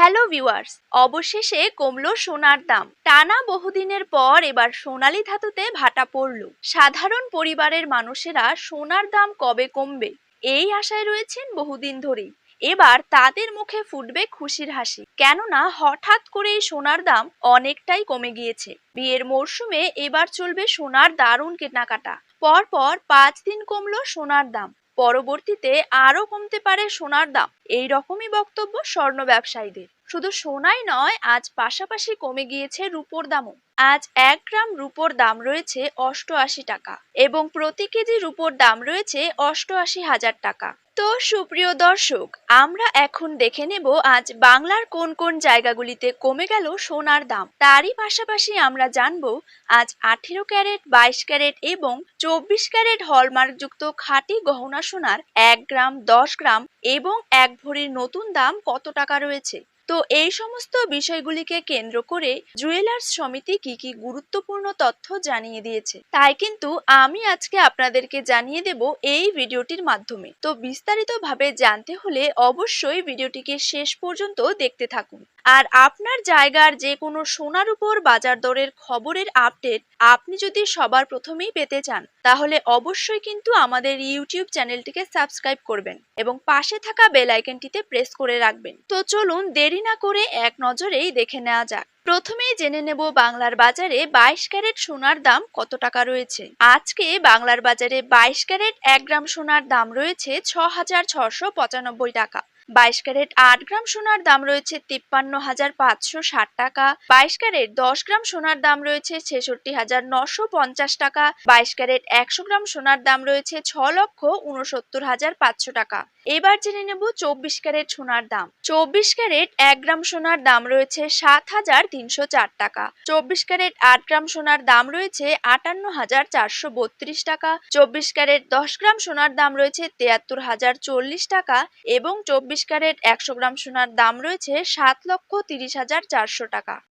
Hello viewers, অবশেষে কমলো সোনার দাম। টানা বহুদিনের পর এবার সোনালী ধাতুতে ভাটা পড়ল। সাধারণ পরিবারের মানুষেরা সোনার দাম কবে কমবে এই আশায় রয়েছেন বহুদিন ধরেই। এবার তাদের মুখে ফুটবে খুশির হাসি, কেননা হঠাৎ করেই সোনার দাম অনেকটাই কমে গিয়েছে। বিয়ের মরশুমে এবার চলবে সোনার দারুণ কেনাকাটা। পরপর 5 দিন কমলো সোনার দাম, পরবর্তীতে আরো কমতে পারে সোনার দাম, এই রকমই বক্তব্য স্বর্ণ ব্যবসায়ীদের। শুধু সোনাই নয়, আজ পাশাপাশি কমে গিয়েছে রূপোর দামও। আজ 1 গ্রাম রূপোর দাম রয়েছে 88 টাকা এবং প্রতি কেজি রূপোর দাম রয়েছে 88,000 টাকা। তো সুপ্রিয় দর্শক, আমরা এখন দেখে নেব আজ বাংলার কোন কোন জায়গাগুলিতে কমে গেল সোনার দাম। তারই পাশাপাশি আমরা জানবো আজ 18 ক্যারেট, 22 ক্যারেট এবং 24 ক্যারেট হলমার্কযুক্ত খাঁটি গহনা সোনার 1 গ্রাম, 10 গ্রাম এবং 1 ভরির নতুন দাম কত টাকা রয়েছে। তো এই সমস্ত বিষয়গুলিকে কেন্দ্র করে জুয়েলার্স সমিতি কি কি গুরুত্বপূর্ণ তথ্য জানিয়ে দিয়েছে, তাই কিন্তু আমি আজকে আপনাদেরকে জানিয়ে দেব এই ভিডিওটির মাধ্যমে। তো বিস্তারিতভাবে জানতে হলে অবশ্যই ভিডিওটিকে শেষ পর্যন্ত দেখতে থাকুন। আর আপনার জায়গার যে কোনো সোনার উপর বাজার দরের খবরের আপডেট আপনি যদি সবার প্রথমেই পেতে চান, তাহলে অবশ্যই কিন্তু আমাদের ইউটিউব চ্যানেলটিকে সাবস্ক্রাইব করবেন এবং পাশে থাকা বেল আইকনটিতে প্রেস করে রাখবেন। তো চলুন দেরি না করে এক নজরেই দেখে নেওয়া যাক। প্রথমেই জেনে নেব বাংলার বাজারে 22 ক্যারেট সোনার দাম কত টাকা রয়েছে। আজকে বাংলার বাজারে 22 ক্যারেট 1 গ্রাম সোনার দাম রয়েছে 6,695 টাকা। 22 ক্যারেট 8 গ্রাম সোনার দাম রয়েছে 53,560 টাকা। 22 ক্যারেট 10 গ্রাম সোনার দাম রয়েছে 66,950 টাকা। 22 ক্যারেট 100 গ্রাম সোনার দাম রয়েছে 6,69,500 টাকা। এবার জেনে নেব 24 ক্যারেট সোনার দাম। 24 ক্যারেট 1 গ্রাম সোনার দাম রয়েছে 7,304 টাকা। 24 ক্যারেট 8 গ্রাম সোনার দাম রয়েছে 58,432 টাকা। 24 ক্যারেট 10 গ্রাম সোনার দাম রয়েছে 73,040 টাকা এবং 24 ক্যারেট 100 গ্রাম সোনার দাম রয়েছে 7,30,400 টাকা।